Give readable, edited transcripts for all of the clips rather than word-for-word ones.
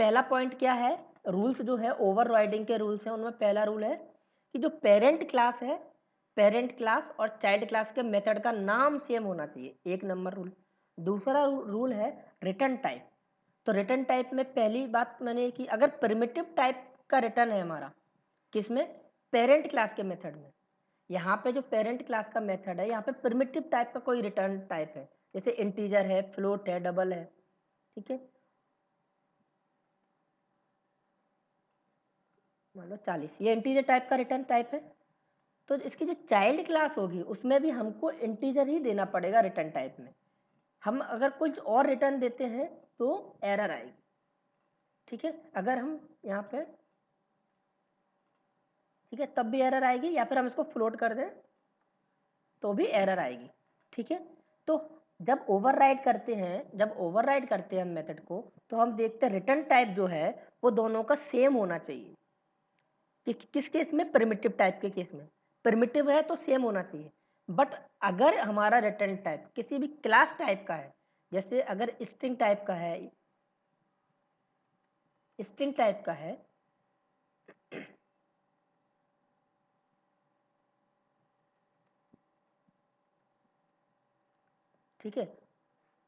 पहला पॉइंट क्या है, रूल्स जो है ओवरराइडिंग के रूल्स हैं, उनमें पहला रूल है कि जो पेरेंट क्लास है, पेरेंट क्लास और चाइल्ड क्लास के मेथड का नाम सेम होना चाहिए, 1 नंबर रूल। दूसरा रूल है रिटर्न टाइप। तो रिटर्न टाइप में पहली बात मैंने कि अगर प्रिमिटिव टाइप का रिटर्न है हमारा किसमें, पेरेंट क्लास के मेथड में, यहाँ पे जो पेरेंट क्लास का मेथड है यहाँ पे प्रिमिटिव टाइप का कोई रिटर्न टाइप है, जैसे इंटीजर है, फ्लोट है, डबल है, ठीक है, मान लो 40, ये इंटीजर टाइप का रिटर्न टाइप है। तो इसकी जो चाइल्ड क्लास होगी उसमें भी हमको इंटीजर ही देना पड़ेगा रिटर्न टाइप में। हम अगर कुछ और रिटर्न देते हैं तो एरर आएगी, ठीक है, अगर हम यहाँ पे, ठीक है, तब भी एरर आएगी, या फिर हम इसको फ्लोट कर दें तो भी एरर आएगी, ठीक है। तो जब ओवरराइड करते हैं, जब ओवरराइड करते हैं हम मेथड को, तो हम देखते हैं रिटर्न टाइप जो है वो दोनों का सेम होना चाहिए। कि किस केस में, प्रिमिटिव टाइप के केस में, प्रिमिटिव है तो सेम होना चाहिए। बट अगर हमारा रिटर्न टाइप किसी भी क्लास टाइप का है, जैसे अगर स्ट्रिंग टाइप का है, स्ट्रिंग टाइप का है, ठीक है,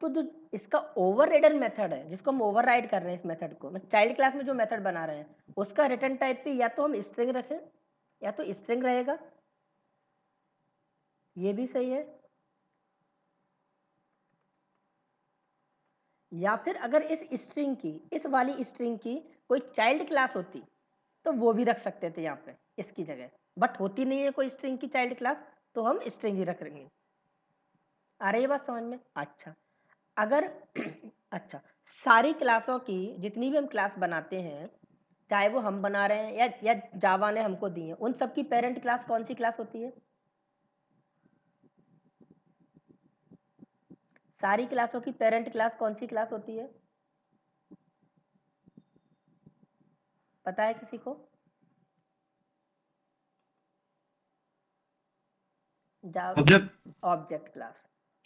तो जो इसका ओवरराइडर मेथड है, जिसको हम ओवरराइड कर रहे हैं, इस मेथड को चाइल्ड क्लास में जो मेथड बना रहे हैं, उसका रिटर्न टाइप पे या तो हम स्ट्रिंग रखें या तो स्ट्रिंग रहेगा, ये भी सही है, या फिर अगर इस स्ट्रिंग की, इस वाली स्ट्रिंग की कोई चाइल्ड क्लास होती तो वो भी रख सकते थे यहाँ पे इसकी जगह, बट होती नहीं है कोई स्ट्रिंग की चाइल्ड क्लास, तो हम स्ट्रिंग ही रख लेंगे। आ रही है बात समझ में? अच्छा, अगर अच्छा, सारी क्लासों की, जितनी भी हम क्लास बनाते हैं, चाहे वो हम बना रहे हैं या जावा ने हमको दी है, उन सब की पेरेंट क्लास कौन सी क्लास होती है? सारी क्लासों की पेरेंट क्लास कौन सी क्लास होती है, पता है किसी को? जावा ऑब्जेक्ट। ऑब्जेक्ट क्लास,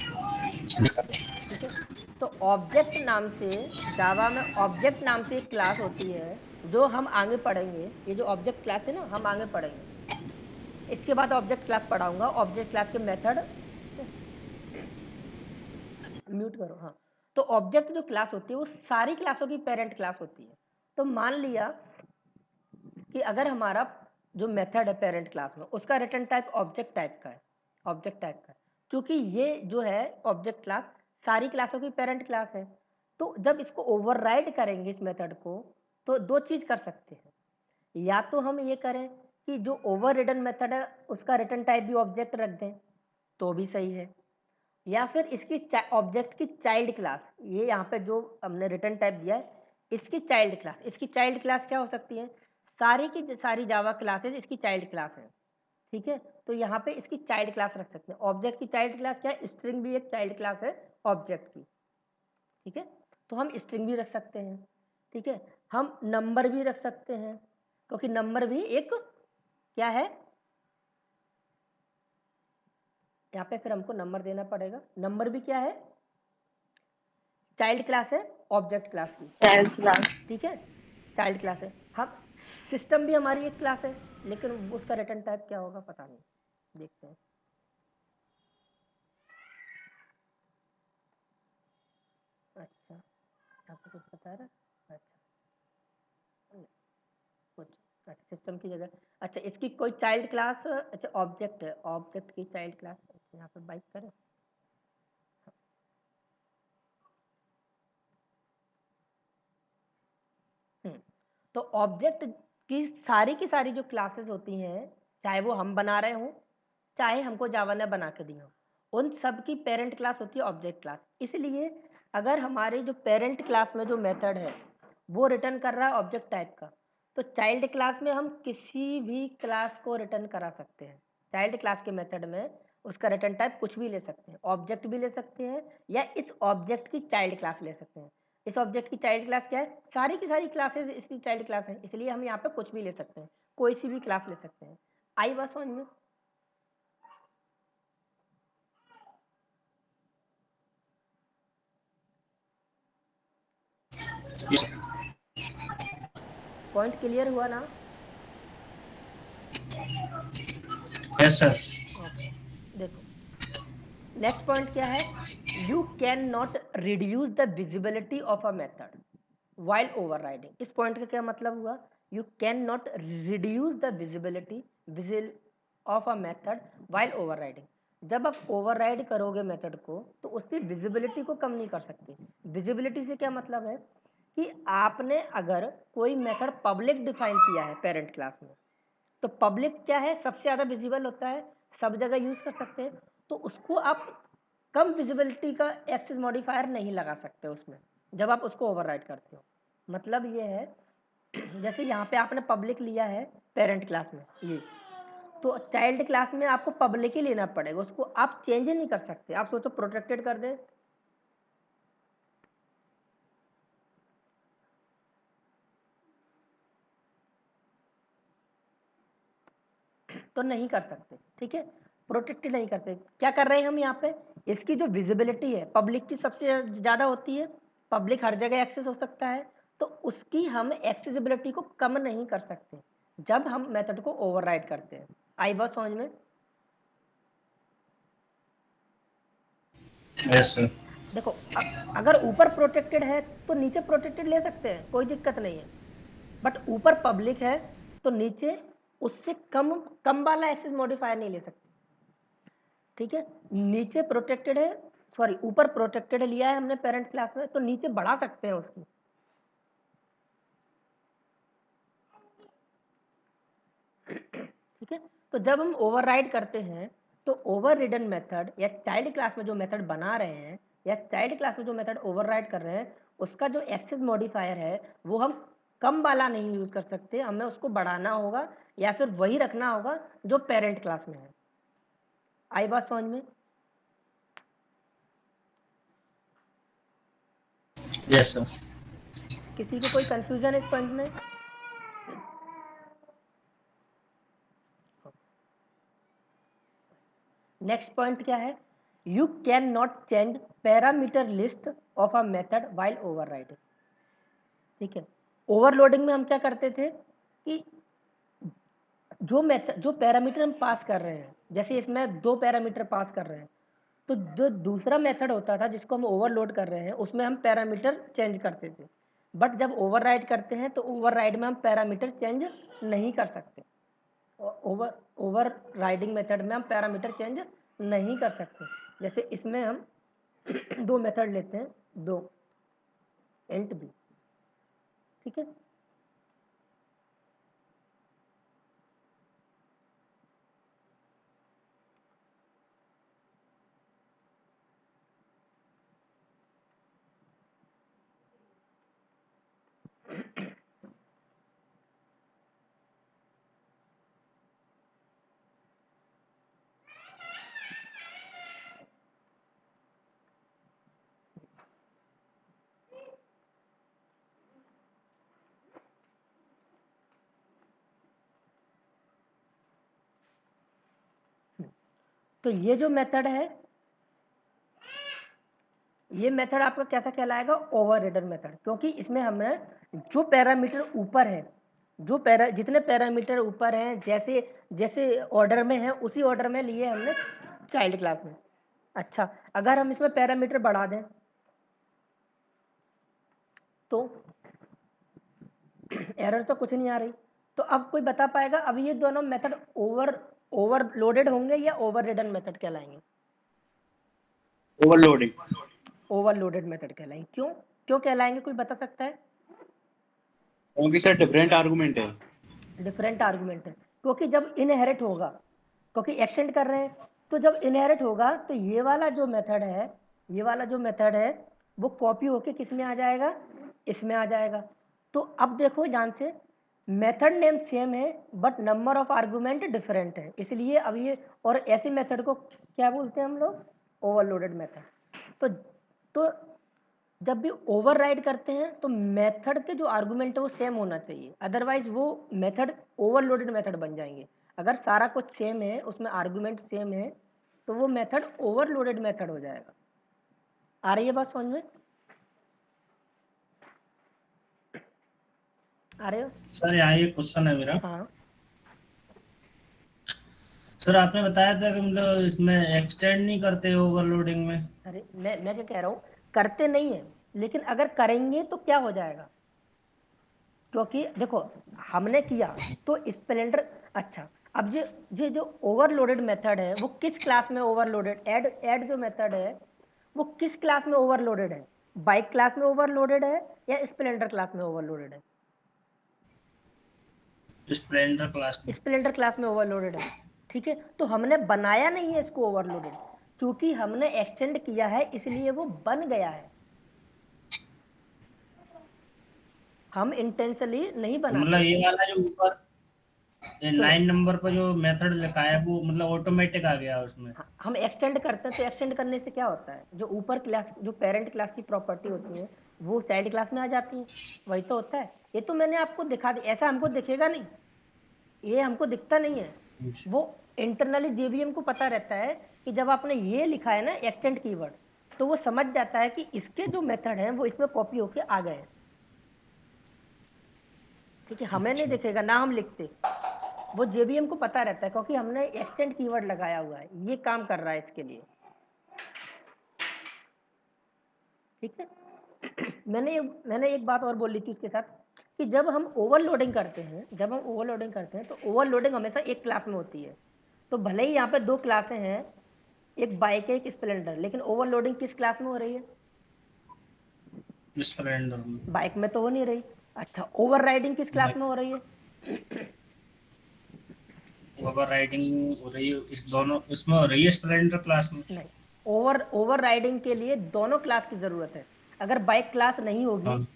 ठीक है। तो ऑब्जेक्ट नाम से, जावा में ऑब्जेक्ट नाम से एक क्लास होती है जो हम आगे पढ़ेंगे। ये जो ऑब्जेक्ट क्लास है ना, हम आगे पढ़ेंगे, इसके बाद ऑब्जेक्ट क्लास पढ़ाऊंगा, ऑब्जेक्ट क्लास के मेथड, म्यूट करो, हाँ। तो ऑब्जेक्ट जो क्लास होती है वो सारी क्लासों की पेरेंट क्लास होती है। तो मान लिया कि अगर हमारा जो मेथड है पेरेंट क्लास में, उसका रिटर्न टाइप ऑब्जेक्ट टाइप का है, ऑब्जेक्ट टाइप का है, क्योंकि ये जो है ऑब्जेक्ट क्लास सारी क्लासों की पेरेंट क्लास है, तो जब इसको ओवरराइड करेंगे इस मेथड को, तो दो चीज कर सकते हैं, या तो हम ये करें कि जो ओवर रिडन मेथड है उसका रिटर्न टाइप भी ऑब्जेक्ट रख दें, तो भी सही है, या फिर इसकी ऑब्जेक्ट की चाइल्ड क्लास, ये यहाँ पे जो हमने रिटर्न टाइप दिया है, इसकी चाइल्ड क्लास, इसकी चाइल्ड क्लास क्या हो सकती है, सारी की सारी जावा क्लासेज इसकी चाइल्ड क्लास है, ठीक है। तो यहाँ पे इसकी चाइल्ड क्लास रख सकते हैं। ऑब्जेक्ट की चाइल्ड क्लास क्या है, स्ट्रिंग भी एक चाइल्ड क्लास है ऑब्जेक्ट की, ठीक है। तो हम स्ट्रिंग भी रख सकते हैं, ठीक है, हम नंबर भी रख सकते हैं, क्योंकि नंबर भी एक क्या है, यहाँ पे फिर हमको नंबर देना पड़ेगा, नंबर भी क्या है, चाइल्ड क्लास है ऑब्जेक्ट क्लास की, चाइल्ड क्लास। ठीक है, चाइल्ड क्लास है। हम सिस्टम भी हमारी एक क्लास है, लेकिन उसका रिटर्न टाइप क्या होगा पता नहीं, देखते हैं। अच्छा, आपको कुछ बता रहा है? अच्छा, कुछ, अच्छा सिस्टम की जगह, अच्छा इसकी कोई चाइल्ड क्लास, अच्छा ऑब्जेक्ट है, ऑब्जेक्ट की चाइल्ड क्लास, यहाँ पे बाइक करें, तो ऑब्जेक्ट की सारी जो क्लासेस होती हैं, चाहे वो हम बना रहे हों, चाहे हमको जावा ने बना के दी हो, उन सब की पेरेंट क्लास होती है ऑब्जेक्ट क्लास। इसलिए अगर हमारे जो पेरेंट क्लास में जो मेथड है वो रिटर्न कर रहा है ऑब्जेक्ट टाइप का, तो चाइल्ड क्लास में हम किसी भी क्लास को रिटर्न करा सकते हैं। चाइल्ड क्लास के मेथड में उसका रिटर्न टाइप कुछ भी ले सकते हैं, ऑब्जेक्ट भी ले सकते हैं या इस ऑब्जेक्ट की चाइल्ड क्लास ले सकते हैं। इस ऑब्जेक्ट की चाइल्ड क्लास क्या है, सारी की सारी क्लासेस इसकी चाइल्ड क्लास है, इसलिए हम यहाँ पे कुछ भी ले सकते हैं, कोई सी भी क्लास ले सकते हैं। आई बात समझ में? पॉइंट क्लियर हुआ ना? Yes sir. ओके, देखो नेक्स्ट पॉइंट क्या है, you can not reduce the visibility of a method while overriding. इस पॉइंट का क्या मतलब हुआ, you can not reduce the visibility of a method while overriding. जब आप ओवरराइड करोगे मेथड को तो उसकी विजिबिलिटी को कम नहीं कर सकते। विजिबिलिटी से क्या मतलब है कि आपने अगर कोई मेथड पब्लिक डिफाइन किया है पेरेंट क्लास में, तो पब्लिक क्या है, सबसे ज़्यादा विजिबल होता है, सब जगह यूज़ कर सकते हैं, तो उसको आप कम विजिबिलिटी का एक्सेस मॉडिफायर नहीं लगा सकते उसमें जब आप उसको ओवरराइड करते हो। मतलब ये है जैसे यहाँ पे आपने पब्लिक लिया है पेरेंट क्लास में, ये तो चाइल्ड क्लास में आपको पब्लिक ही लेना पड़ेगा, उसको आप चेंज ही नहीं कर सकते। आप सोचो प्रोटेक्टेड कर दें तो नहीं कर सकते, ठीक है, प्रोटेक्टेड नहीं करते। क्या कर रहे हैं हम यहाँ पे, इसकी जो विजिबिलिटी है पब्लिक की सबसे ज़्यादा होती है, पब्लिक हर जगह एक्सेस हो सकता है, तो उसकी हम एक्सेसिबिलिटी को कम नहीं कर सकते जब हम मेथड को ओवरराइड करते हैं। आई बात समझ में? Yes sir. देखो अगर ऊपर प्रोटेक्टेड है तो नीचे प्रोटेक्टेड ले सकते हैं, कोई दिक्कत नहीं है, बट ऊपर पब्लिक है तो नीचे उससे कम कम वाला एक्सेस मॉडिफायर नहीं ले सकते, ठीक है। नीचे प्रोटेक्टेड है, सॉरी ऊपर प्रोटेक्टेड लिया है हमने पेरेंट क्लास में, तो नीचे बढ़ा सकते हैं उसकी, ठीक है। तो जब हम ओवरराइड करते हैं तो ओवररिडन मेथड या चाइल्ड क्लास में जो मेथड बना रहे हैं या चाइल्ड क्लास में जो मेथड ओवरराइड कर रहे हैं उसका जो एक्सेस मॉडिफायर है वो हम कम वाला नहीं यूज कर सकते, हमें उसको बढ़ाना होगा या फिर वही रखना होगा जो पेरेंट क्लास में है। आई बात समझ में? Yes sir. किसी को कोई कंफ्यूजन इस पॉइंट में? नेक्स्ट पॉइंट क्या है, you can not change parameter list of a method while overriding, ठीक है। ओवरलोडिंग में हम क्या करते थे कि जो मेथड जो पैरामीटर हम पास कर रहे हैं, जैसे इसमें 2 पैरामीटर पास कर रहे हैं, तो जो दूसरा मेथड होता था जिसको हम ओवरलोड कर रहे हैं उसमें हम पैरामीटर चेंज करते थे, बट जब ओवरराइड करते हैं तो ओवरराइड में हम पैरामीटर चेंज नहीं कर सकते। ओवरराइडिंग मेथड में हम पैरामीटर चेंज नहीं कर सकते। जैसे इसमें हम 2 मेथड लेते हैं, 2 इंट बी, ठीक है। तो ये जो मेथड है, ये मेथड आपका कैसा कहलाएगा, ओवररिडन मेथड, क्योंकि इसमें हमने जो पैरामीटर ऊपर है, जितने पैरामीटर ऊपर हैं जैसे जैसे ऑर्डर में है उसी ऑर्डर में लिए हमने चाइल्ड क्लास में। अच्छा, अगर हम इसमें पैरामीटर बढ़ा दें तो एरर तो कुछ नहीं आ रही। तो अब कोई बता पाएगा अब ये दोनों मेथड ओवरलोडेड होंगे या ओवररिडन मेथड कहलाएंगे? ओवरलोडिंग। ओवरलोडेड मेथड कहलाएंगे। क्यों क्यों कहलाएंगे, कोई बता सकता है? क्योंकि सर डिफरेंट आर्गुमेंट है। डिफरेंट आर्गुमेंट है, क्योंकि जब इनहेरिट होगा, क्योंकि एक्सटेंड कर रहे हैं, तो जब इनहेरिट होगा तो ये वाला जो मेथड है, ये वाला जो मेथड है वो कॉपी होके किस में आ जाएगा, इसमें आ जाएगा। तो अब देखो ध्यान से, मेथड नेम सेम है but number of argument different है, इसलिए अब ये, और ऐसी मेथड को क्या बोलते हैं हम लोग, ओवरलोडेड मेथड। तो जब भी ओवरराइड करते हैं तो मेथड के जो आर्गुमेंट है वो सेम होना चाहिए, अदरवाइज वो मेथड ओवरलोडेड मेथड बन जाएंगे। अगर सारा कुछ सेम है, उसमें आर्गुमेंट सेम है, तो वो मेथड ओवरलोडेड मेथड हो जाएगा। आ रही है बात समझ में? आ रहे हो? सर यहाँ ये क्वेश्चन है मेरा। हाँ सर आपने बताया था कि मतलब इसमें एक्सटेंड नहीं करते ओवरलोडिंग में। अरे मैं क्या कह रहा हूँ, करते नहीं है, लेकिन अगर करेंगे तो क्या हो जाएगा, क्योंकि देखो हमने किया तो स्प्लेंडर। अच्छा, अब ये जो ओवरलोडेड मेथड है वो किस क्लास में ओवरलोडेड, ऐड जो मेथड है वो किस क्लास में ओवरलोडेड है, बाइक क्लास में ओवरलोडेड है या स्प्लेंडर क्लास में ओवरलोडेड है? स्प्लेंडर क्लास में। स्प्लेंडर क्लास में ओवरलोडेड है। ठीक है, तो हमने बनाया नहीं है इसको ओवरलोडेड, क्योंकि हमने एक्सटेंड किया है इसलिए वो बन गया है, हम इंटेंशनली नहीं तो मतलब बनाते। ये वाला जो ऊपर सुनो, 9 नंबर पर जो मेथड लिखा है वो मतलब ऑटोमेटिक आ गया उसमें। हम एक्सटेंड करते हैं तो एक्सटेंड करने से क्या होता है, जो ऊपर क्लास जो पेरेंट क्लास की प्रॉपर्टी होती है वो चाइल्ड क्लास में आ जाती है, वही तो होता है। ये तो मैंने आपको दिखा दिया, ऐसा हमको दिखेगा नहीं, ये हमको दिखता नहीं है, वो इंटरनली जेवीएम को पता रहता है कि जब आपने ये लिखा है ना एक्सटेंड कीवर्ड, तो वो समझ जाता है कि इसके जो मेथड हैं वो इसमें कॉपी होके आ गए हैं। ठीक है, हमें नहीं अच्छा। दिखेगा ना हम लिखते, वो जेवीएम को पता रहता है क्योंकि हमने एक्सटेंड कीवर्ड लगाया हुआ है, ये काम कर रहा है इसके लिए। ठीक है मैंने एक बात और बोली थी उसके साथ, कि जब हम ओवरलोडिंग करते हैं, तो ओवरलोडिंग हमेशा एक क्लास में होती है। तो भले ही यहाँ पे दो क्लासें हैं, एक बाइक है एक स्प्लेंडर, लेकिन ओवरलोडिंग किस क्लास में हो रही है? स्प्लेंडर में। बाइक में तो हो नहीं रही। अच्छा, ओवरराइडिंग किस क्लास में हो रही है? ओवर राइडिंग हो रही है इस दोनों इसमें हो रही है स्प्लेंडर क्लास में। नहीं, ओवरराइडिंग के लिए दोनों क्लास की जरूरत है। अगर बाइक क्लास नहीं होगी हाँ।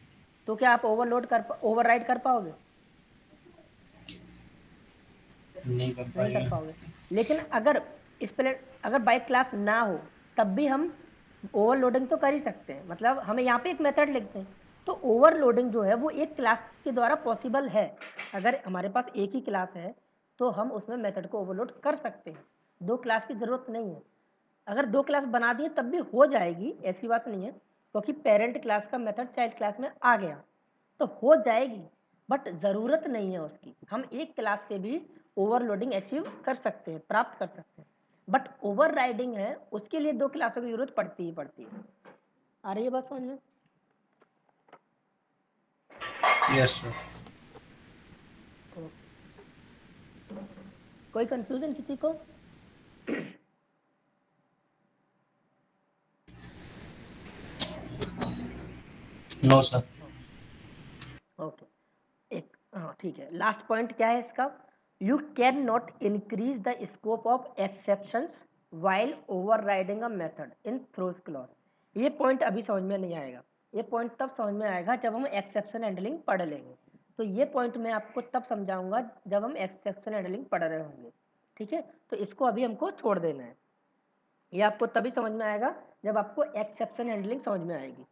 तो क्या आप ओवरराइड कर पाओगे? नहीं कर नहीं कर पाएंगे। पाओगे। लेकिन अगर बाइक क्लास ना हो तब भी हम ओवरलोडिंग तो कर ही सकते हैं, मतलब हमें यहाँ पे एक मेथड लिखते हैं। तो ओवरलोडिंग जो है वो एक क्लास के द्वारा पॉसिबल है, अगर हमारे पास एक ही क्लास है तो हम उसमें मेथड को ओवरलोड कर सकते हैं, दो क्लास की जरूरत नहीं है। अगर दो क्लास बना दिए तब भी हो जाएगी, ऐसी बात नहीं है, क्योंकि पेरेंट क्लास का मेथड चाइल्ड क्लास में आ गया तो हो जाएगी, बट ज़रूरत नहीं है उसकी। हम एक क्लास से भी ओवरलोडिंग अचीव कर सकते हैं, प्राप्त कर सकते हैं, बट ओवर राइडिंग है उसके लिए दो क्लासों की जरूरत पड़ती ही पड़ती है। आ रही है बात समझ में? Yes sir. कोई कंफ्यूजन किसी को? No sir. ओके, एक हाँ ठीक है, लास्ट पॉइंट क्या है इसका, you can not increase the scope of exceptions while over riding a method in throws clause. ये पॉइंट अभी समझ में नहीं आएगा, ये पॉइंट तब समझ में आएगा जब हम एक्सेप्शन हैंडलिंग पढ़ लेंगे। तो ये पॉइंट मैं आपको तब समझाऊंगा जब हम एक्सेप्शन हैंडलिंग पढ़ रहे होंगे। ठीक है, तो इसको अभी हमको छोड़ देना है, ये आपको तभी समझ में आएगा जब आपको एक्सेप्शन हैंडलिंग समझ में आएगी।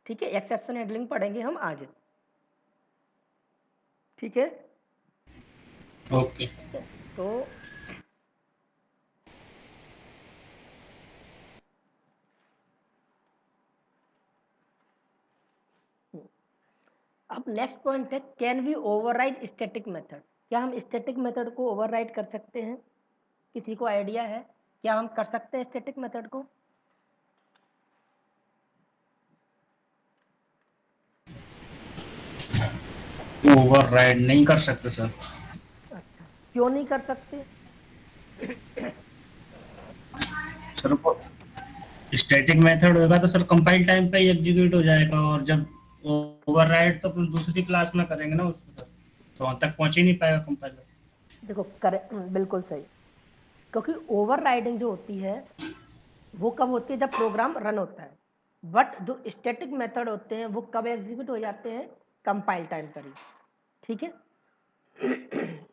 ठीक है, एक्सेप्शन हैंडलिंग पढ़ेंगे हम आगे। ठीक है, ओके। तो अब नेक्स्ट पॉइंट है, can we override static method. क्या हम स्टैटिक मेथड को ओवरराइड कर सकते हैं? किसी को आइडिया है क्या हम कर सकते हैं स्टैटिक मेथड को? ओवर राइड नहीं कर सकते सर। अच्छा, क्यों नहीं कर सकते? सर वो स्टैटिक मेथड होगा तो सर कंपाइल टाइम पे ही एग्जीक्यूट हो जाएगा, और जब ओवर राइड तो अपन दूसरी क्लास में करेंगे ना उसको, तो वहां तक पहुंच ही नहीं पाएगा कंपाइलर। देखो बिल्कुल सही, क्योंकि ओवरराइडिंग जो होती है वो कब होती है, जब प्रोग्राम रन होता है, बट जो स्टैटिक मेथड होते हैं वो कब एग्जीक्यूट हो जाते हैं, कंपाइल टाइम पर ही। ठीक है,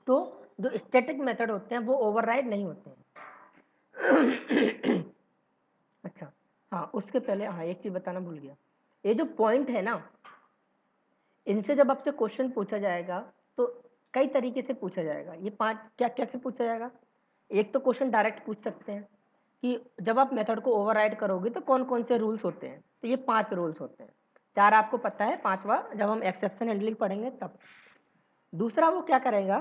तो जो स्टैटिक मेथड होते हैं वो ओवरराइड नहीं होते हैं। अच्छा, हाँ उसके पहले हाँ एक चीज बताना भूल गया, ये जो पॉइंट है ना, इनसे जब आपसे क्वेश्चन पूछा जाएगा तो कई तरीके से पूछा जाएगा। ये पांच क्या कैसे पूछा जाएगा, एक तो क्वेश्चन डायरेक्ट पूछ सकते हैं कि जब आप मेथड को ओवरराइड करोगे तो कौन कौन से रूल्स होते हैं, तो ये 5 रूल्स होते हैं, 4 आपको पता है, 5वां जब हम एक्सेप्शन हैंडलिंग पढ़ेंगे तब। दूसरा वो क्या करेगा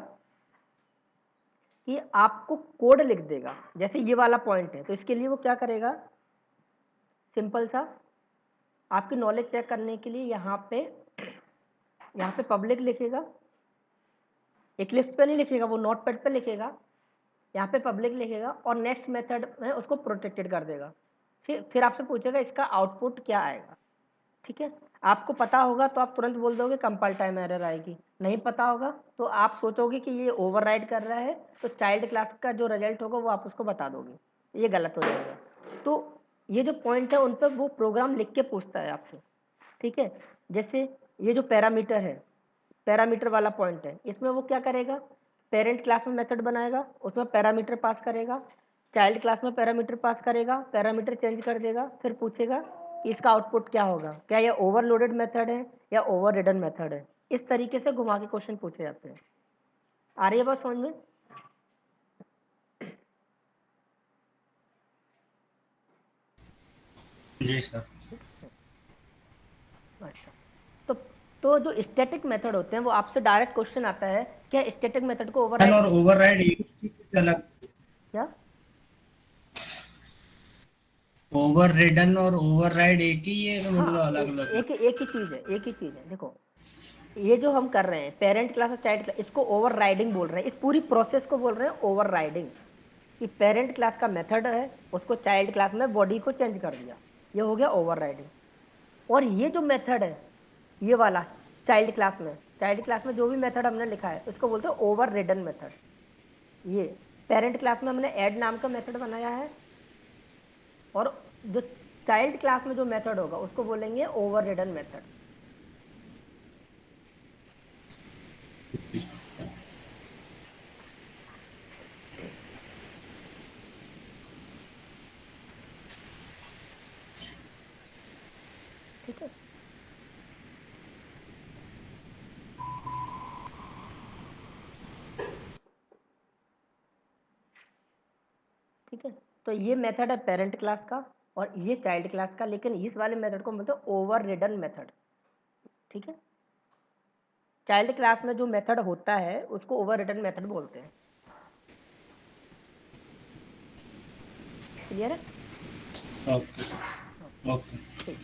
कि आपको कोड लिख देगा, जैसे ये वाला पॉइंट है तो इसके लिए वो क्या करेगा, सिंपल सा आपकी नॉलेज चेक करने के लिए यहाँ पे पब्लिक लिखेगा, इक्लिप्स पे नहीं लिखेगा, वो नोटपैड पे लिखेगा, यहाँ पे पब्लिक लिखेगा और नेक्स्ट मेथड में उसको प्रोटेक्टेड कर देगा। फिर आपसे पूछेगा इसका आउटपुट क्या आएगा, ठीक है। आपको पता होगा तो आप तुरंत बोल दोगे कंपाइल टाइम एरर आएगी, नहीं पता होगा तो आप सोचोगे कि ये ओवरराइड कर रहा है, तो चाइल्ड क्लास का जो रिजल्ट होगा वो आप उसको बता दोगे, ये गलत हो जाएगा। तो ये जो पॉइंट है उन पर वो प्रोग्राम लिख के पूछता है आपसे, ठीक है। जैसे ये जो पैरामीटर है, पैरामीटर वाला पॉइंट है, इसमें वो क्या करेगा, पेरेंट क्लास में मेथड बनाएगा, उसमें पैरामीटर पास करेगा, चाइल्ड क्लास में पैरामीटर पास करेगा, पैरामीटर चेंज कर देगा, फिर पूछेगा कि इसका आउटपुट क्या होगा, क्या ये ओवरलोडेड मेथड है या ओवररिडन मेथड है। इस तरीके से घुमा के क्वेश्चन पूछे जाते हैं। आ रही है बात समझ में? जी सर। अच्छा, तो जो स्टैटिक मेथड होते हैं वो आपसे डायरेक्ट क्वेश्चन आता है, क्या स्टैटिक मेथड को ओवरराइड और ओवरराइड एक ही चीज अलग, क्या ओवर रिडन और ओवरराइड एक ही है, मतलब हाँ, अलग अलग है। एक ही चीज़ है, एक ही चीज़ है। देखो ये जो हम कर रहे हैं पेरेंट क्लास और चाइल्ड क्लास, इसको ओवर राइडिंग बोल रहे हैं, इस पूरी प्रोसेस को बोल रहे हैं ओवर राइडिंग। कि पेरेंट क्लास का मेथड है उसको चाइल्ड क्लास में बॉडी को चेंज कर दिया, ये हो गया ओवर राइडिंग। और ये जो मेथड है ये वाला चाइल्ड क्लास में जो भी मेथड हमने लिखा है उसको बोलते हैं ओवर रिडन मेथड। ये पेरेंट क्लास में हमने ऐड नाम का मेथड बनाया है, और जो चाइल्ड क्लास में जो मेथड होगा उसको बोलेंगे ओवर रिडन मेथड। ठीक है, ठीक है। तो ये मेथड है पेरेंट क्लास का और ये चाइल्ड क्लास का, लेकिन इस वाले मेथड को बोलते हैं ओवर रिडन मेथड, ठीक है। चाइल्ड क्लास में जो मेथड होता है उसको ओवर रिडन मेथड बोलते हैं। क्लियर है? Okay sir, okay. ठीक,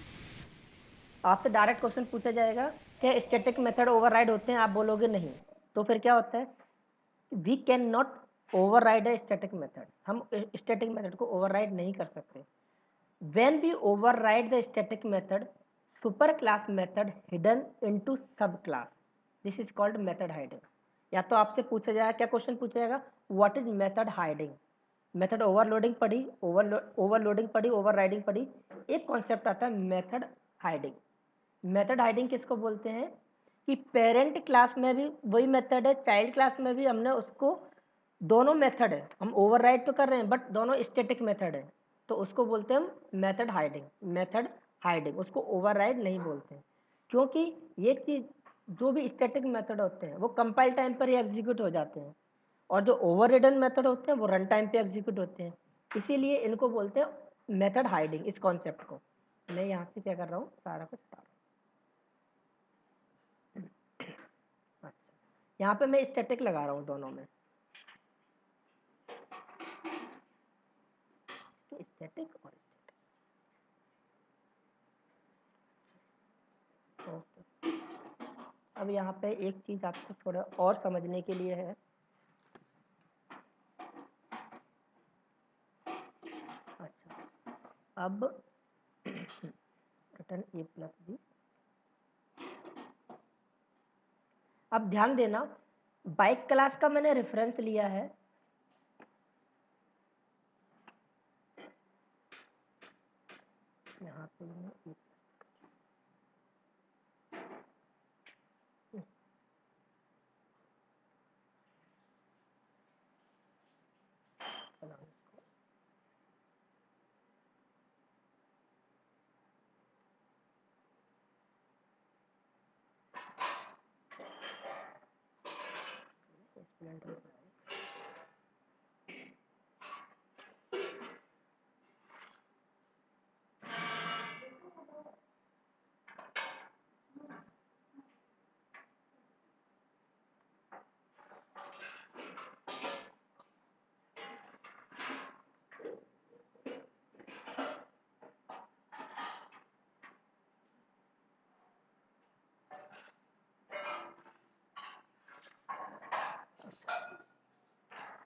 आपसे डायरेक्ट क्वेश्चन पूछा जाएगा क्या स्टैटिक मेथड ओवरराइड होते हैं, आप बोलोगे नहीं, तो फिर क्या होता है, we can not override a static method, हम स्टैटिक मेथड को ओवरराइड नहीं कर सकते। When we override the static method, superclass method hidden into subclass. This is called method hiding. या तो आपसे पूछा जाएगा, क्या क्वेश्चन पूछा जाएगा, what is method hiding. Method overloading पढ़ी, ओवरलोडिंग पढ़ी, ओवरराइडिंग पढ़ी, एक कॉन्सेप्ट आता है मेथड हाइडिंग। मेथड हाइडिंग किसको बोलते हैं कि पेरेंट क्लास में भी वही मेथड है, चाइल्ड क्लास में भी हमने उसको, दोनों मेथड है, हम ओवरराइड तो कर रहे हैं बट दोनों स्टैटिक मेथड है, तो उसको बोलते हैं हम मेथड हाइडिंग। मेथड हाइडिंग, उसको ओवरराइड नहीं बोलते हैं, क्योंकि ये चीज़ जो भी स्टैटिक मेथड होते हैं वो कंपाइल टाइम पर ही एग्जीक्यूट हो जाते हैं, और जो ओवररिडन मेथड होते हैं वो रन टाइम पे एग्जीक्यूट होते हैं, इसीलिए इनको बोलते हैं मेथड हाइडिंग। इस कॉन्सेप्ट को मैं यहाँ से क्या कर रहा हूँ, सारा कुछ बता रहा हूँ। अच्छा, यहाँ पे मैं स्टैटिक लगा रहा हूँ दोनों में, स्टैटिक और ओके। अब यहाँ पे एक चीज़ आपको थोड़ा और समझने के लिए है। अच्छा, अब रिटर्न ए प्लस बी, अब ध्यान देना बाइक क्लास का मैंने रेफरेंस लिया है, यहाँ पे मैं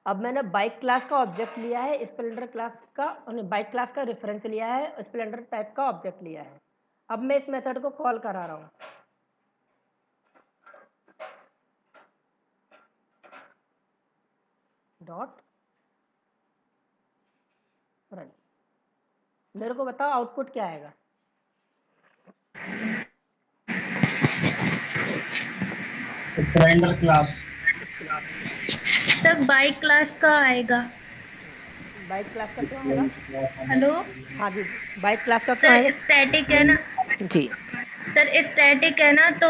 अब मैंने बाइक क्लास का ऑब्जेक्ट लिया है, स्प्लेंडर क्लास का, बाइक क्लास का रेफरेंस लिया है, स्प्लेंडर टाइप का ऑब्जेक्ट लिया है। अब मैं इस मेथड को कॉल करा रहा हूँ। Dot run. मेरे को बताओ आउटपुट क्या आएगा। Splendor class sir bike class का आएगा। बाइक क्लास का क्यों आएगा? हेलो हाँ जी, बाइक क्लास का क्यों सर, आएगा? स्टैटिक है ना जी सर, स्टैटिक है ना, तो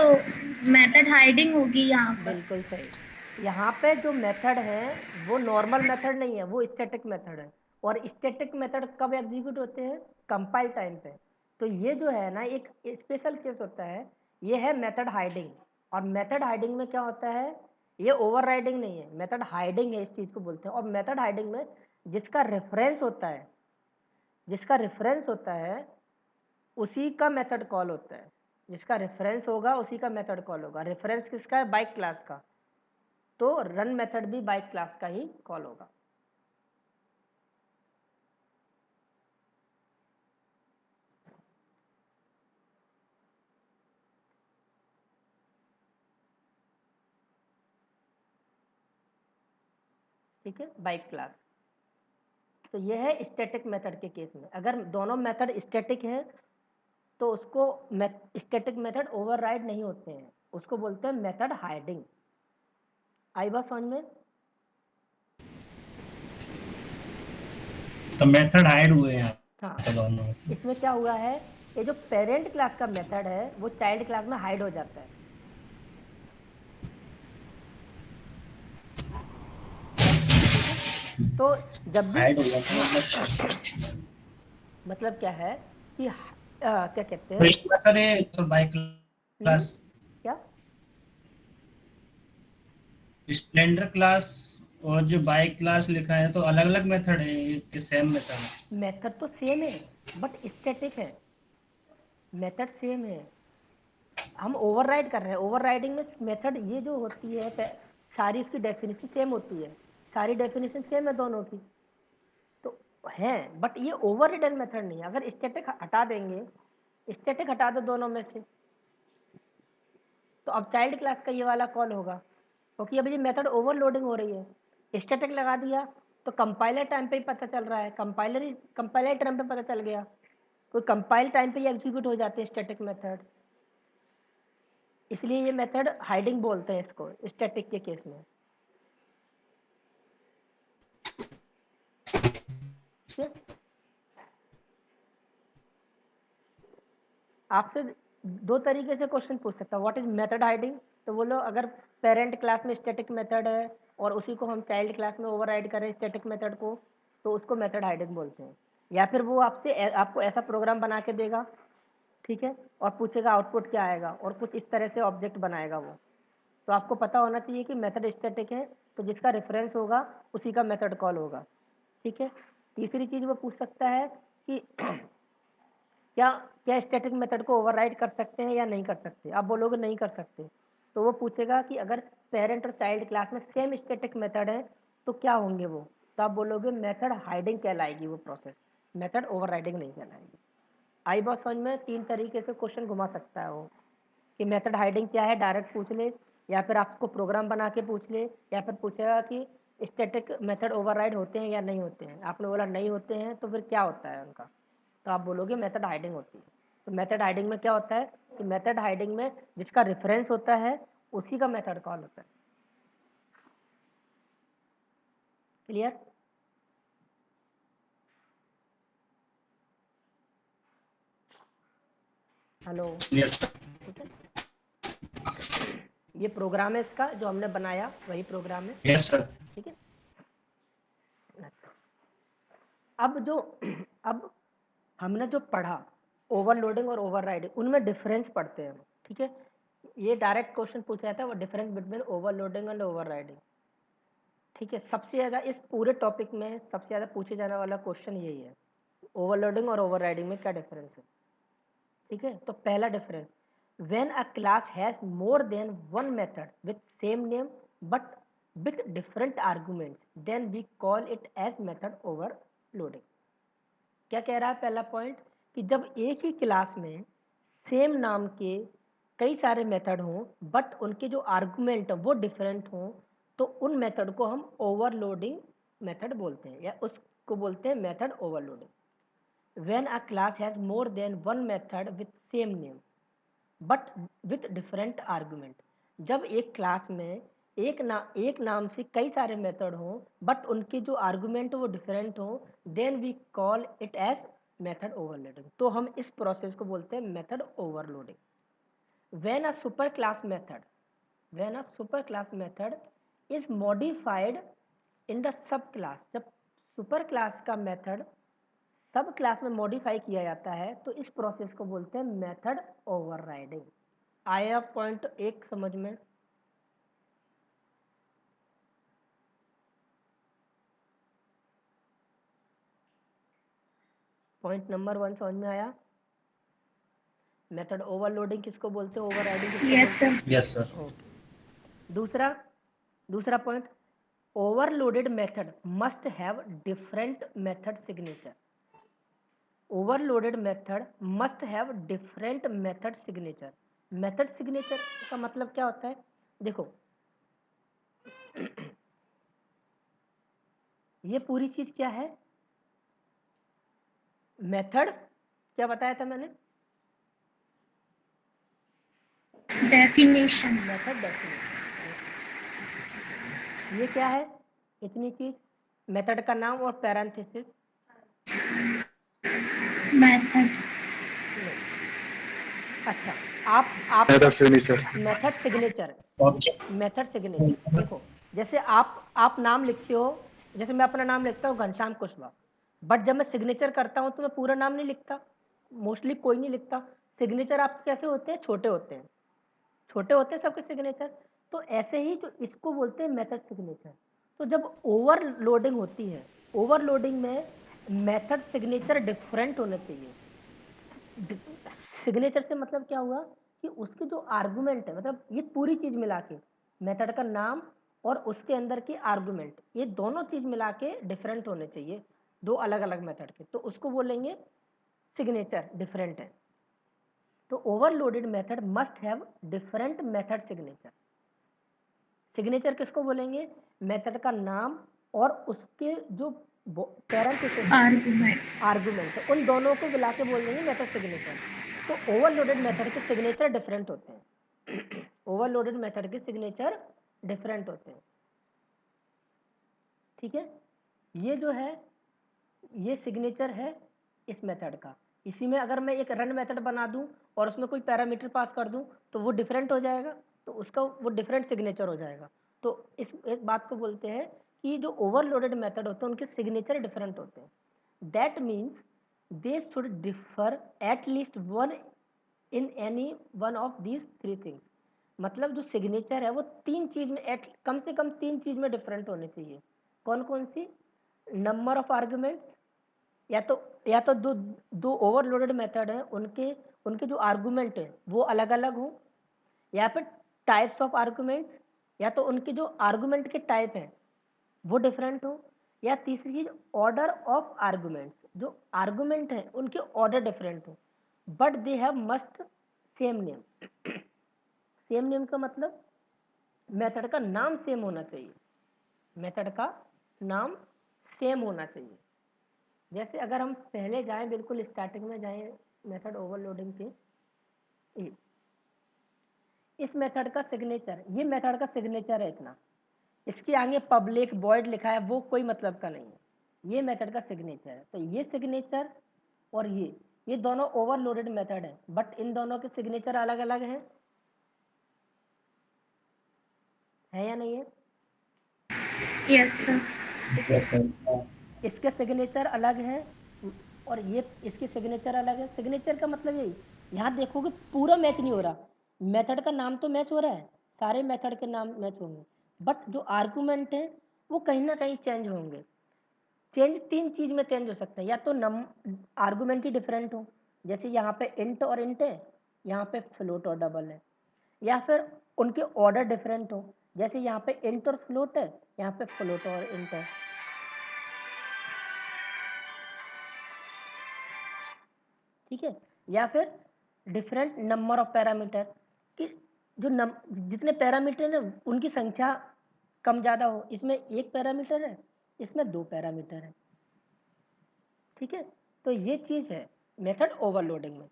मेथड हाइडिंग होगी यहाँ पर। बिल्कुल सही। यहाँ पे जो मेथड है वो नॉर्मल मेथड नहीं है, वो स्टैटिक मेथड है। और स्टैटिक मेथड कब एग्जीक्यूट होते हैं? कंपाइल टाइम पे। तो ये जो है ना एक स्पेशल केस होता है, ये है मेथड हाइडिंग। और मेथड हाइडिंग में क्या होता है, ये ओवरराइडिंग नहीं है, मेथड हाइडिंग है, इस चीज़ को बोलते हैं। और मेथड हाइडिंग में जिसका रेफरेंस होता है, जिसका रेफरेंस होता है उसी का मेथड कॉल होता है। जिसका रेफरेंस होगा उसी का मेथड कॉल होगा। रेफरेंस किसका है? बाइक क्लास का। तो रन मेथड भी बाइक क्लास का ही कॉल होगा। ठीक है, बाइक क्लास। तो यह है स्टैटिक मेथड के केस में। अगर दोनों मेथड स्टैटिक हैं तो उसको स्टैटिक मेथड ओवरराइड नहीं होते हैं, उसको बोलते हैं मेथड हाइडिंग। आई बात समझ में? तो मेथड हाइड हुए हैं हाँ, तो दोनों। इसमें क्या हुआ है, ये जो पेरेंट क्लास का मेथड है वो चाइल्ड क्लास में हाइड हो जाता है। तो जब भी हाइड हो जाता है मतलब क्या है कि क्या कहते तो हैं, इसका सर ये तो बाइक क्लास क्या स्प्लेंडर क्लास और जो बाइक क्लास लिखा है तो अलग अलग मेथड है कि सेम मेथड है? मेथड तो सेम है बट स्टैटिक है। मेथड सेम है, हम ओवरराइड कर रहे हैं। ओवरराइडिंग में मेथड ये जो होती है सारी उसकी डेफिनेशन सेम होती है, सारी डेफिनेशन सेम है दोनों की, तो है। बट ये ओवर रिडन मेथड नहीं है। अगर स्टैटिक हटा देंगे, स्टैटिक हटा दो दोनों में से, तो अब चाइल्ड क्लास का ये वाला कॉल होगा, क्योंकि अब ये मेथड ओवरलोडिंग हो रही है। स्टैटिक लगा दिया तो कंपाइलर टाइम पे ही पता चल रहा है, कंपाइलर टाइम पे पता चल गया, कोई कंपाइल टाइम पे ही एग्जीक्यूट हो जाते हैं स्टैटिक मेथड। इसलिए ये मेथड हाइडिंग बोलते हैं इसको स्टैटिक के केस में। ठीक है, आपसे दो तरीके से क्वेश्चन पूछ सकता है, व्हाट इज मेथड हाइडिंग। तो बोलो अगर पेरेंट क्लास में स्टैटिक मेथड है और उसी को हम चाइल्ड क्लास में ओवरराइड करें स्टैटिक मेथड को, तो उसको मेथड हाइडिंग बोलते हैं। या फिर वो आपको ऐसा प्रोग्राम बना के देगा, ठीक है, और पूछेगा आउटपुट क्या आएगा, और कुछ इस तरह से ऑब्जेक्ट बनाएगा वो। तो आपको पता होना चाहिए कि मेथड स्टैटिक है तो जिसका रेफरेंस होगा उसी का मेथड कॉल होगा। ठीक है, तीसरी चीज़ वो पूछ सकता है कि क्या क्या स्टैटिक मेथड को ओवरराइड कर सकते हैं या नहीं कर सकते। आप बोलोगे नहीं कर सकते, तो वो पूछेगा कि अगर पेरेंट और चाइल्ड क्लास में सेम स्टैटिक मेथड है तो क्या होंगे वो। तो आप बोलोगे मेथड हाइडिंग कहलाएगी वो प्रोसेस, मेथड ओवरराइडिंग नहीं कहलाएगी। आई बात समझ में? तीन तरीके से क्वेश्चन घुमा सकता है वो, कि मेथड हाइडिंग क्या है डायरेक्ट पूछ ले, या फिर आपको प्रोग्राम बना के पूछ ले, या फिर पूछेगा कि स्टैटिक मेथड ओवरराइड होते हैं या नहीं होते हैं। आपने बोला नहीं होते हैं, तो फिर क्या होता है उनका, तो आप बोलोगे मेथड हाइडिंग होती है। तो मेथड हाइडिंग में क्या होता है कि मेथड हाइडिंग में जिसका रेफरेंस होता है उसी का मेथड कॉल होता है। क्लियर? हेलो, यस ठीक है, ये प्रोग्राम है इसका जो हमने बनाया, वही प्रोग्राम है। Yes sir. ठीक है, अब हमने जो पढ़ा ओवरलोडिंग और ओवरराइडिंग, उनमें डिफरेंस पढ़ते हैं। ठीक है, ये डायरेक्ट क्वेश्चन पूछा जाता है, वो difference between overloading and overriding. ठीक है, सबसे ज़्यादा इस पूरे टॉपिक में सबसे ज़्यादा पूछे जाने वाला क्वेश्चन यही है, ओवरलोडिंग और ओवरराइडिंग में क्या डिफरेंस है। ठीक है, तो पहला difference, when a class has more than one method with same name but with different arguments, then we call it as method overloading. क्या कह रहा है पहला पॉइंट कि जब एक ही क्लास में सेम नाम के कई सारे मेथड हों बट उनके जो आर्गुमेंट वो डिफरेंट हों तो उन मेथड को हम ओवरलोडिंग मेथड बोलते हैं या उसको बोलते हैं method overloading. When a class has more than one method with same name but with different argument, जब एक क्लास में एक नाम से कई सारे मेथड हों बट उनके जो आर्गुमेंट वो डिफरेंट हों then we call it as method overloading. तो हम इस प्रोसेस को बोलते हैं method overloading. when a superclass method is modified in the subclass, जब सुपर क्लास का मेथड सब क्लास में मॉडिफाई किया जाता है तो इस प्रोसेस को बोलते हैं मेथड ओवरराइडिंग। आया पॉइंट एक समझ में? पॉइंट नंबर 1 समझ में आया? मेथड ओवरलोडिंग किसको बोलते हैं, ओवरराइडिंग किसको Yes, बोलते हैं? sir. Yes sir. ओके। दूसरा point, overloaded method must have different method signature। overloaded method must have different method signature। method signature का मतलब क्या होता है? देखो ये पूरी चीज क्या है? मेथड क्या बताया था मैंने? Definition. Method definition. ये क्या है? इतनी चीज, मेथड का नाम और पैरेंथेसिस। Method. अच्छा, आप method signature. Method signature object method signature देखो, जैसे आप नाम लिखते हो, जैसे मैं अपना नाम लिखता हूँ घनश्याम कुशवाहा, बट जब मैं सिग्नेचर करता हूँ तो मैं पूरा नाम नहीं लिखता, मोस्टली कोई नहीं लिखता। सिग्नेचर आपके कैसे होते हैं? छोटे होते हैं सबके सिग्नेचर। तो ऐसे ही जो इसको बोलते हैं मेथड सिग्नेचर। तो जब ओवरलोडिंग होती है, ओवरलोडिंग में मेथड सिग्नेचर डिफरेंट होने चाहिए। सिग्नेचर से मतलब क्या हुआ कि उसके जो आर्गुमेंट है, मतलब ये पूरी चीज मिला के मेथड का नाम और उसके अंदर की आर्गुमेंट, ये दोनों चीज मिला के डिफरेंट होने चाहिए, दो अलग अलग मेथड के, तो उसको बोलेंगे सिग्नेचर डिफरेंट है। तो overloaded method must have different method signature. Signature किसको बोलेंगे? मेथड का नाम और उसके जो पैरेंथेसिस आर्गुमेंट, उन दोनों को मिला के बोल देंगे मेथड सिग्नेचर। तो ओवरलोडेड मेथड के सिग्नेचर डिफरेंट होते हैं। ओवरलोडेड मेथड के सिग्नेचर डिफरेंट होते हैं, ठीक है। ये जो है ये सिग्नेचर है इस मेथड का। इसी में अगर मैं एक रन मेथड बना दूं और उसमें कोई पैरामीटर पास कर दूं तो वो डिफरेंट हो जाएगा, तो उसका वो डिफरेंट सिग्नेचर हो जाएगा। तो इस एक बात को बोलते हैं कि जो ओवरलोडेड मेथड होते हैं उनके सिग्नेचर डिफरेंट होते हैं। That means they should differ at least one in any one of these three things. मतलब जो सिग्नेचर है वो तीन चीज में, कम से कम तीन चीज में डिफरेंट होने चाहिए। कौन कौन सी? नंबर ऑफ आर्गुमेंट्स, या तो दो ओवरलोडेड मेथड है उनके उनके जो आर्गुमेंट है वो अलग अलग हो, या फिर टाइप्स ऑफ आर्गुमेंट्स, या तो उनके जो आर्गुमेंट के टाइप हैं वो डिफरेंट हो, या तीसरी चीज ऑर्डर ऑफ आर्गुमेंट्स, जो आर्गुमेंट है उनके ऑर्डर डिफरेंट हो but they have must same name. Same name का मतलब मेथड का नाम सेम होना चाहिए, मेथड का नाम सेम होना चाहिए। जैसे अगर हम पहले जाएं, बिल्कुल स्टार्टिंग में जाएं मेथड ओवरलोडिंग के, इस मेथड का सिग्नेचर, ये मेथड का सिग्नेचर है इतना, इसके आगे पब्लिक वॉइड लिखा है वो कोई मतलब का नहीं है, ये मेथड का सिग्नेचर है। तो ये सिग्नेचर और ये दोनों ओवरलोडेड मेथड है बट इन दोनों के सिग्नेचर अलग अलग हैं, है या नहीं है? Yes, sir. इसके सिग्नेचर अलग है और ये इसके सिग्नेचर अलग है। सिग्नेचर का मतलब यही, यहाँ देखोगे पूरा मैच नहीं हो रहा, मेथड का नाम तो मैच हो रहा है, सारे मेथड के नाम मैच होंगे बट जो आर्गुमेंट है वो कहीं ना कहीं चेंज होंगे। चेंज तीन चीज में चेंज हो सकता है, या तो आर्गुमेंट ही डिफरेंट हो, जैसे यहाँ पे इंट और इंट है, यहाँ पे फ्लोट और डबल है, या फिर उनके ऑर्डर डिफरेंट हो, जैसे यहाँ पे इंट और फ्लोट है, यहाँ पे फ्लोट और इंट है। ठीक है, या फिर डिफरेंट नंबर ऑफ पैरामीटर, कि जो जितने पैरामीटर है उनकी संख्या कम ज़्यादा हो। इसमें एक पैरामीटर है, इसमें दो पैरामीटर है। ठीक है, तो ये चीज़ है मेथड ओवरलोडिंग में।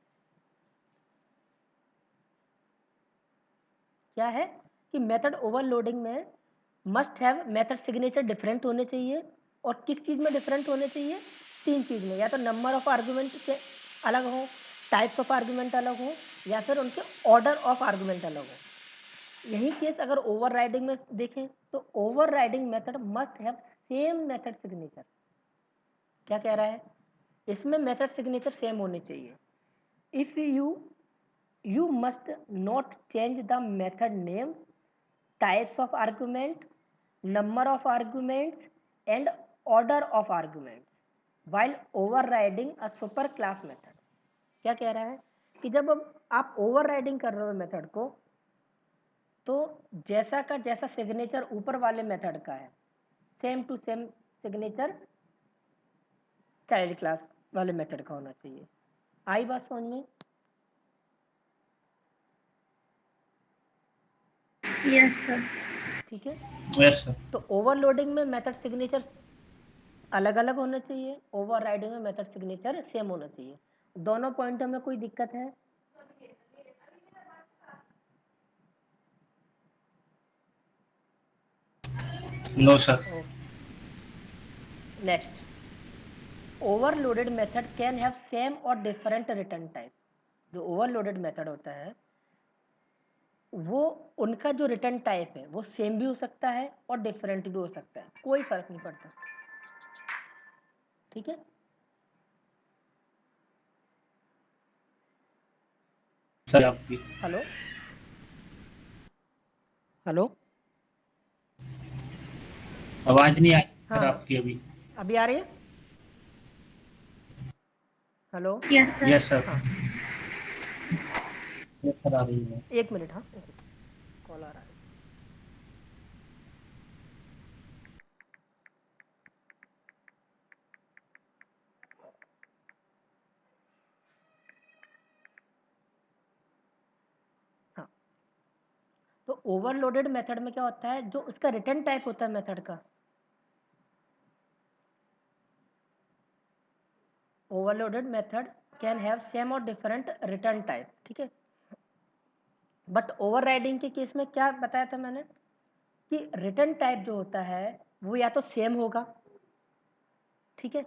क्या है कि मेथड ओवरलोडिंग में must have method signature different होने चाहिए। और किस चीज़ में डिफरेंट होने चाहिए? तीन चीज़ में, या तो नंबर ऑफ आर्गूमेंट से अलग हो, टाइप्स ऑफ आर्गूमेंट अलग हो, या फिर उनके ऑर्डर ऑफ आर्गूमेंट अलग हो। यही केस अगर ओवरराइडिंग में देखें तो overriding method must have same method signature. क्या कह रहा है? इसमें मेथड सिग्नेचर सेम होने चाहिए। If you must not change the method name, types of argument, number of arguments and order of arguments while overriding a super class method। क्या कह रहा है कि जब आप ओवरराइडिंग कर रहे हो मेथड को, तो जैसा का जैसा सिग्नेचर ऊपर वाले मेथड का है, same to same signature child class वाले मेथड का होना चाहिए। आई बात समझ में? Yes sir. ठीक है, यस सर। तो ओवरलोडिंग में मेथड सिग्नेचर अलग अलग होना चाहिए, ओवरराइडिंग में मेथड सिग्नेचर सेम होना चाहिए। दोनों पॉइंटों में कोई दिक्कत है? No sir. Next, overloaded method can have same और डिफरेंट रिटर्न टाइप। जो ओवरलोडेड मेथड होता है वो उनका जो रिटर्न टाइप है वो सेम भी हो सकता है और डिफरेंट भी हो सकता है, कोई फर्क नहीं पड़ता। ठीक है, सर आपकी हेलो हेलो, आवाज नहीं आई हाँ सर हाँ, आपकी अभी। अभी आ रही है? Hello, yes sir. Yes sir. हाँ, यस सर, आ रही है। एक मिनट, हाँ कॉल आ रहा है। हाँ, तो ओवरलोडेड मेथड में क्या होता है, जो उसका रिटर्न टाइप होता है मेथड का, overloaded method can have same और डिफरेंट रिटर्न टाइप। ठीक है, बट ओवरराइडिंग के केस में क्या बताया था मैंने कि रिटर्न टाइप जो होता है वो या तो सेम होगा, ठीक है,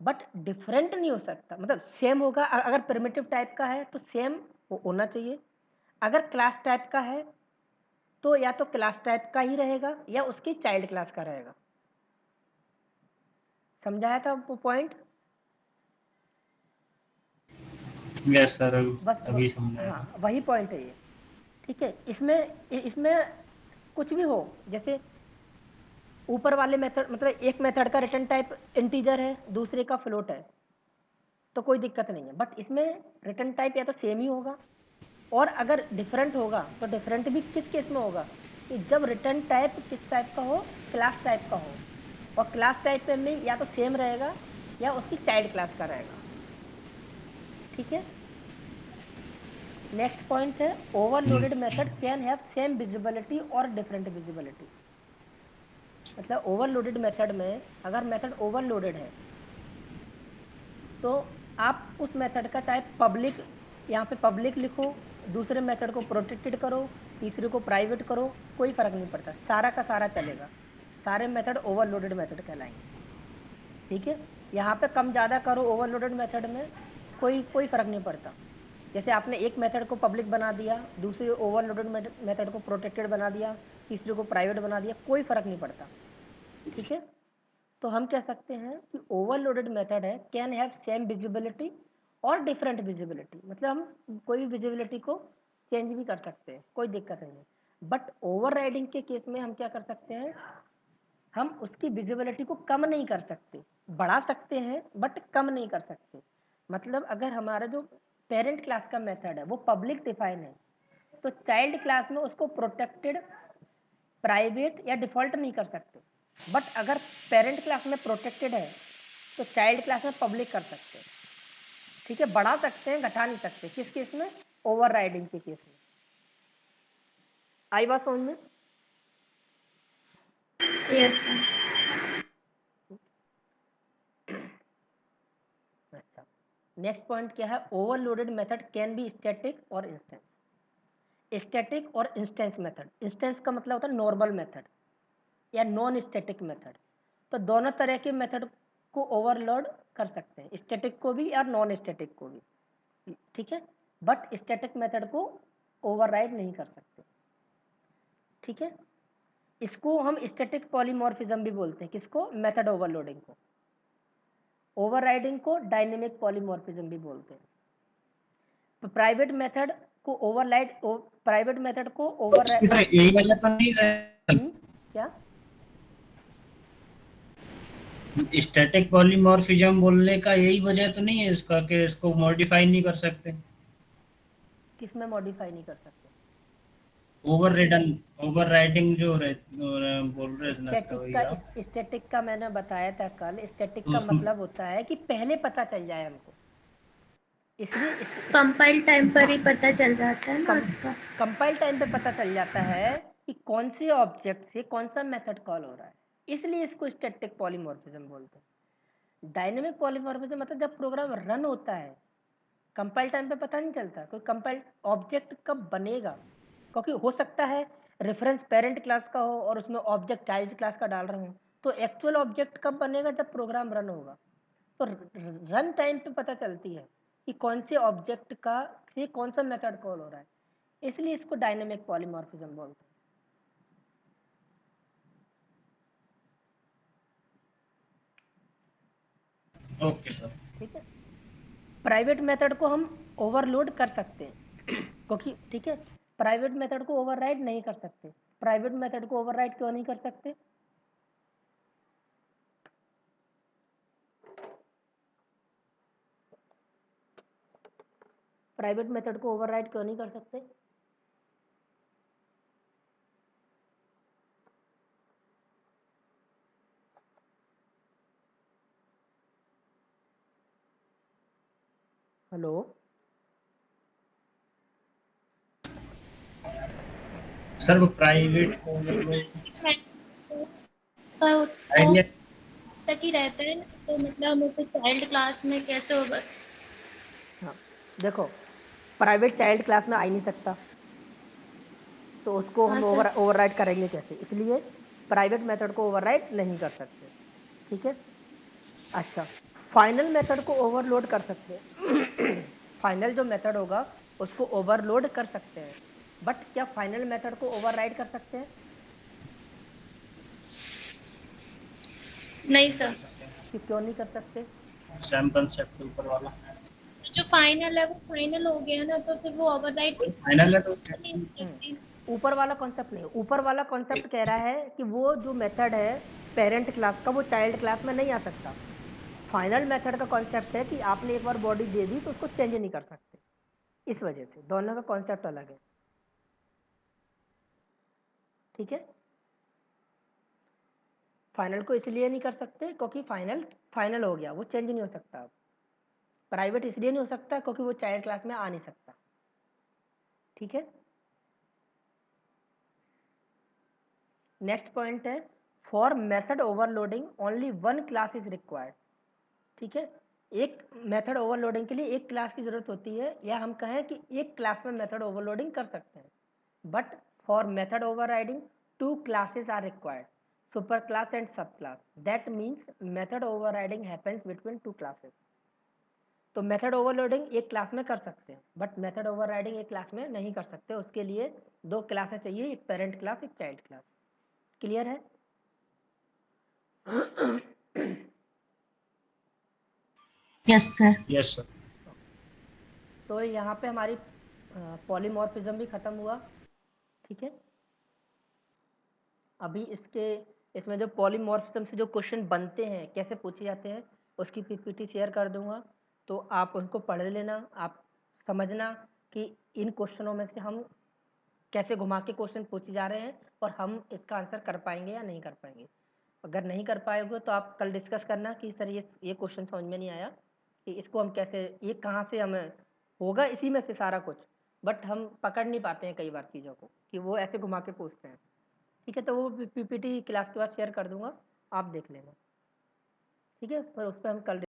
बट डिफरेंट नहीं हो सकता। मतलब सेम होगा, अगर प्रिमिटिव टाइप का है तो सेम होना चाहिए, अगर क्लास टाइप का है तो या तो क्लास टाइप का ही रहेगा या उसकी चाइल्ड क्लास का रहेगा। समझाया था वो पॉइंट? यस सर, बस अभी समझाया। हाँ, वही पॉइंट है ये। ठीक है, इसमें इसमें कुछ भी हो, जैसे ऊपर वाले मेथड, मतलब एक मेथड का रिटर्न टाइप इंटीजर है, दूसरे का फ्लोट है, तो कोई दिक्कत नहीं है। बट इसमें रिटर्न टाइप या तो सेम ही होगा, और अगर डिफरेंट होगा तो डिफरेंट भी किस केस में होगा कि जब रिटर्न टाइप किस टाइप का हो, क्लास टाइप का हो, और क्लास टाइप में या तो सेम रहेगा या उसकी चाइल्ड क्लास का रहेगा। ठीक है, नेक्स्ट पॉइंट है overloaded method can have same visibility और डिफरेंट विजिबिलिटी। मतलब ओवरलोडेड मेथड में अगर मेथड ओवरलोडेड है तो आप उस मेथड का चाहे पब्लिक, यहाँ पे पब्लिक लिखो, दूसरे मेथड को प्रोटेक्टेड करो, तीसरे को प्राइवेट करो, कोई फर्क नहीं पड़ता, सारा का सारा चलेगा, सारे मेथड ओवरलोडेड मेथड कहलाएंगे। ठीक है, यहाँ पे कम ज़्यादा करो ओवरलोडेड मेथड में, कोई फर्क नहीं पड़ता। जैसे आपने एक मेथड को पब्लिक बना दिया, दूसरे ओवरलोडेड मेथड को प्रोटेक्टेड बना दिया, तीसरे को प्राइवेट बना दिया, कोई फर्क नहीं पड़ता। ठीक है, तो हम कह सकते हैं कि ओवरलोडेड मेथड है कैन हैव सेम विजिबिलिटी और डिफरेंट विजिबिलिटी। मतलब हम कोई विजिबिलिटी को चेंज भी कर सकते हैं, कोई दिक्कत नहीं है। बट ओवरराइडिंग के केस में हम क्या कर सकते हैं, हम उसकी विजिबिलिटी को कम नहीं कर सकते, बढ़ा सकते हैं बट कम नहीं कर सकते। मतलब अगर हमारा जो पेरेंट क्लास का मेथड है वो पब्लिक डिफाइन है, तो चाइल्ड क्लास में उसको प्रोटेक्टेड प्राइवेट या डिफ़ॉल्ट नहीं कर सकते, बट अगर पेरेंट क्लास में प्रोटेक्टेड है तो चाइल्ड क्लास में पब्लिक कर सकते हैं। ठीक है, बढ़ा सकते हैं, घटा नहीं सकते। किस केस में? ओवरराइडिंग के केस में। आई बात समझ में? Yes sir. अच्छा, नेक्स्ट पॉइंट क्या है? Overloaded method can be static और इंस्टेंस। स्टैटिक और इंस्टेंस मेथड। इंस्टेंस का मतलब होता है नॉर्मल मेथड या नॉन स्टैटिक मेथड। तो दोनों तरह के मेथड को ओवरलोड कर सकते हैं, स्टैटिक को भी और नॉन स्टैटिक को भी। ठीक है, बट स्टैटिक मेथड को ओवरराइड नहीं कर सकते। ठीक है, इसको हम स्टैटिक पॉलीमॉर्फिज्म भी बोलते हैं। किसको? मेथड ओवरलोडिंग को। ओवरराइडिंग को डायनेमिक पॉलीमॉर्फिज्म भी बोलते हैं। तो प्राइवेट मेथड को ओवरराइड, प्राइवेट मेथड को ओवर इसकी सर यही वजह तो नहीं है क्या? स्टैटिक पॉलीमॉर्फिज्म बोलने का यही वजह तो नहीं है इसका कि इसको मॉडिफाई नहीं कर सकते? किस में मॉडिफाई नहीं कर सकते? ओवरराइडिंग जो बोल रहे थे ना इसका स्टैटिक वही का, आप। स्टैटिक का मैंने बताया था कल। स्टैटिक तो का उसमें मतलब होता है कि पहले पता चल जाए हमको, इसलिए कंपाइल टाइम पर ही पता चल जाता है ना उसका। कंपाइल टाइम पे पता चल जाता है कि कौन से ऑब्जेक्ट से कौन सा मेथड कॉल हो रहा है, इसलिए इसको स्टैटिक पॉलीमॉर्फिज्म बोलते हैं। डायनेमिक पॉलीमॉर्फिज्म मतलब जब प्रोग्राम रन होता है, कंपाइल टाइम पे पता नहीं चलता कोई कंपाइल ऑब्जेक्ट कब बनेगा, क्योंकि हो सकता है रेफरेंस पेरेंट क्लास का हो और उसमें ऑब्जेक्ट चाइल्ड क्लास का डाल रहा हूँ, तो एक्चुअल ऑब्जेक्ट कब बनेगा? जब प्रोग्राम रन होगा। तो रन टाइम पे पता चलती है कि कौन से ऑब्जेक्ट का से कौन सा मेथड कॉल हो रहा है, इसलिए इसको डायनेमिक पॉलीमॉर्फिज्म बोलते हैं। Okay sir. ठीक है, प्राइवेट मेथड को हम ओवरलोड कर सकते हैं क्योंकि ठीक है, प्राइवेट मेथड को ओवरराइड नहीं कर सकते। प्राइवेट मेथड को ओवरराइड क्यों नहीं कर सकते? प्राइवेट मेथड को ओवरराइड क्यों नहीं कर सकते? हेलो, सर वो प्राइवेट का उसको आइडिया तक ही रहता है ना, तो मतलब हम उसे चाइल्ड क्लास में कैसे ओवर। हाँ देखो, प्राइवेट चाइल्ड क्लास में आ ही नहीं सकता, तो उसको हाँ हम सर। ओवरराइड करेंगे कैसे? इसलिए प्राइवेट मेथड को ओवरराइड नहीं कर सकते। ठीक है, अच्छा, फाइनल मेथड को ओवरलोड कर सकते हैं फाइनल जो मेथड होगा उसको ओवरलोड कर सकते हैं, बट क्या फाइनल मेथड को ओवरराइड कर सकते हैं? नहीं सर, कि क्यों नहीं कर सकते? सैम कंसेप्ट ऊपर वाला जो फाइनल है वो फाइनल हो गया ना, तो फिर वो ओवरराइट फाइनल है तो नहीं हो सकती। ऊपर वाला कॉन्सेप्ट नहीं, ऊपर वाला कॉन्सेप्ट कह रहा है कि वो जो मेथड है पेरेंट क्लास का, वो चाइल्ड क्लास में नहीं आ सकता। फाइनल मेथड का कॉन्सेप्ट है कि आपने एक बार बॉडी दे दी तो उसको चेंज नहीं कर सकते, इस वजह से दोनों का कॉन्सेप्ट अलग है। ठीक है, फाइनल को इसलिए नहीं कर सकते क्योंकि फाइनल फाइनल हो गया, वो चेंज नहीं हो सकता। अब प्राइवेट इसलिए नहीं हो सकता क्योंकि वो चाइल्ड क्लास में आ नहीं सकता। ठीक है, नेक्स्ट पॉइंट है, for method overloading only one class is required. ठीक है, एक मेथड ओवरलोडिंग के लिए एक क्लास की जरूरत होती है, या हम कहें कि एक क्लास में मेथड ओवरलोडिंग कर सकते हैं, but for method overriding two classes are required, super class and sub class. That means method overriding happens between two classes. तो मेथड ओवरलोडिंग एक क्लास में कर सकते हैं, बट मेथड ओवरराइडिंग एक क्लास में नहीं कर सकते। उसके लिए दो क्लासेस चाहिए, एक पेरेंट क्लास, एक चाइल्ड क्लास। क्लियर है? Yes sir. Yes sir. तो यहाँ पे हमारी पॉलीमॉर्फिज्म भी खत्म हुआ। ठीक है, अभी इसमें जो पॉलीमॉर्फिज्म से जो क्वेश्चन बनते हैं, कैसे पूछे जाते हैं, उसकी पीपीटी शेयर कर दूंगा, तो आप उनको पढ़ लेना। आप समझना कि इन क्वेश्चनों में से हम कैसे घुमा के क्वेश्चन पूछे जा रहे हैं, और हम इसका आंसर कर पाएंगे या नहीं कर पाएंगे। अगर नहीं कर पाओगे तो आप कल डिस्कस करना कि सर ये क्वेश्चन समझ में नहीं आया कि इसको हम कैसे, ये कहाँ से हमें होगा इसी में से सारा कुछ, बट हम पकड़ नहीं पाते हैं कई बार चीज़ों को कि वो ऐसे घुमा के पूछते हैं। ठीक है, तो वो पीपीटी क्लास के बाद शेयर कर दूंगा, आप देख लेना। ठीक है, पर उस पर हम कल